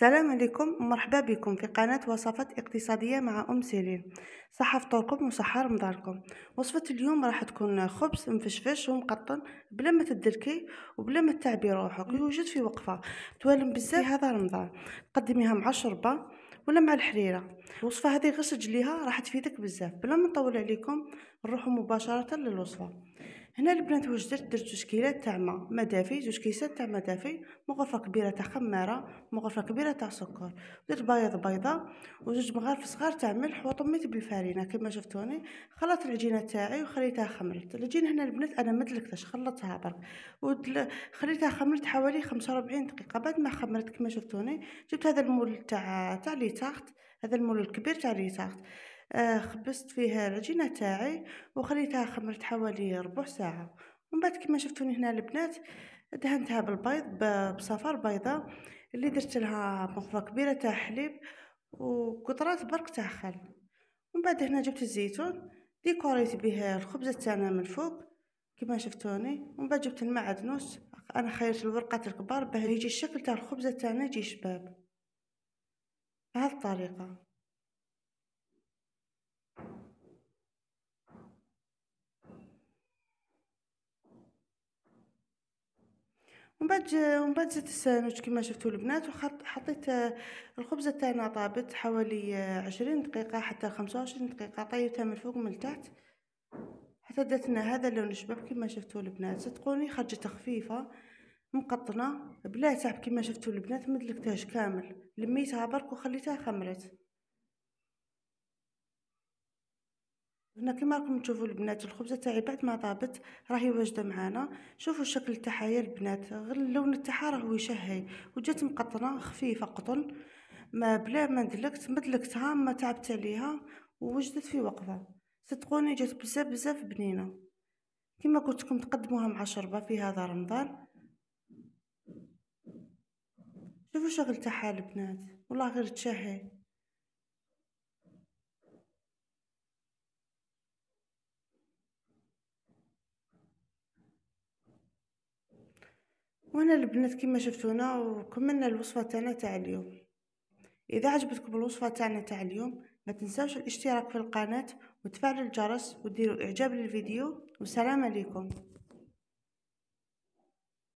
السلام عليكم ومرحبا بكم في قناة وصفات اقتصادية مع أم سيلين. صحة فطوركم وصحة رمضانكم. وصفة اليوم راح تكون خبز مفشفش ومقطن بلا ما تدركي وبلا ما تعبي روحك، يوجد في وقفة توالم بزاف في هذا رمضان. تقدميها مع الشوربة ولا مع الحريرة. الوصفة هذه غير سجليها راح تفيدك بزاف. بلا ما نطول عليكم نروحوا مباشرة للوصفة. هنا البنات واش درت 2 كيلات تاع ما دافي، 2 كيسات تاع ما دافي، مغرفه كبيره تاع خماره، مغرفه كبيره تاع سكر، درت بيضه وزوج مغارف صغار تاع ملح وطميت بالفارينه كما شفتوني. خلطت العجينه تاعي وخليتها خمرت. العجينه هنا البنات انا ما دلكتهاش، خلطتها برك خليتها خمرت حوالي 45 دقيقه. بعد ما خمرت كما شفتوني جبت هذا المول تاع لي تارت، هذا المول الكبير تاع لي تارت. خبزت فيه العجينه تاعي وخليتها خمرت حوالي ربع ساعه. ومن بعد كما شفتوني هنا البنات دهنتها بالبيض بصفار بيضة اللي درت لها مغرفه كبيره تاع حليب وقطرات برك تاع خل. ومن بعد هنا جبت الزيتون ديكوريت به الخبزه تاعنا من فوق كما شفتوني. ومن بعد جبت المعدنوس، انا خيرت الورقات الكبار باه يجي الشكل تاع الخبزه تاعنا يجي شباب بهذه الطريقه. ومن بعد زدت الساندويتش كما شفتوا البنات، حطيت الخبزه تاعنا طابت حوالي 20 دقيقه حتى 25 دقيقه. طيبتها من فوق من تحت حتى درت لنا هذا اللون الشباب كما شفتوا البنات. صدقوني خرجت خفيفه مقطنه بلا تعب كما شفتوا البنات، ما دلكتهاش كامل، لميتها برك وخليتها خمرت. هنا كما راكم تشوفوا البنات الخبزه تاعي بعد ما طابت راهي واجده معانا. شوفوا الشكل تاعها يا البنات، غير اللون تاعها راهو يشهي وجات مقطنه خفيفه قطن، ما بلا ما دلكتها ما تعبت عليها ووجدت في وقفه. صدقوني جات بزاف بزاف بنينه. كما قلت لكم تقدموها مع شوربه في هذا رمضان. شوفوا الشغل تاعها البنات والله غير تشهي. وانا البنات كما شفتونا وكملنا الوصفه تاعنا تاع اليوم. اذا عجبتكم الوصفه تاعنا تاع اليوم ما تنساوش الاشتراك في القناه وتفعلوا الجرس وديروا اعجاب للفيديو. والسلام عليكم.